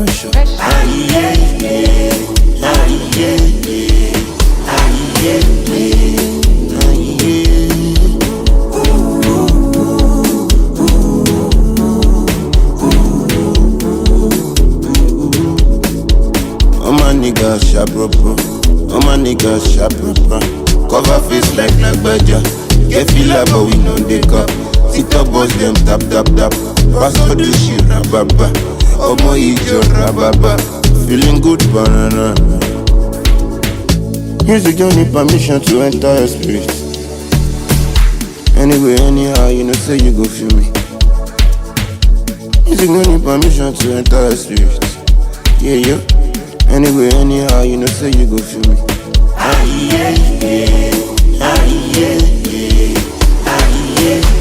pressure. Aye, yeah, yeah. Aye, yeah, yeah. Aye, yeah, yeah. Aye, yeah. All my niggas sharp proper. All my niggas sharp proper. Cover face like Lagbaja. Get feel but we know they cup. TikTok boss them tap tap tap. Pass all the shit rababa. Omo ijo rababa. Feeling good banana. Music don't need permission to enter your spirit. Anyway, anyhow, you know say you go feel me. Music don't need permission to enter your spirit. Yeah, yeah. Anyway, anyhow, you know say you go feel me. Aye, yeah, yeah. Aye, yeah, yeah. Aye, yeah.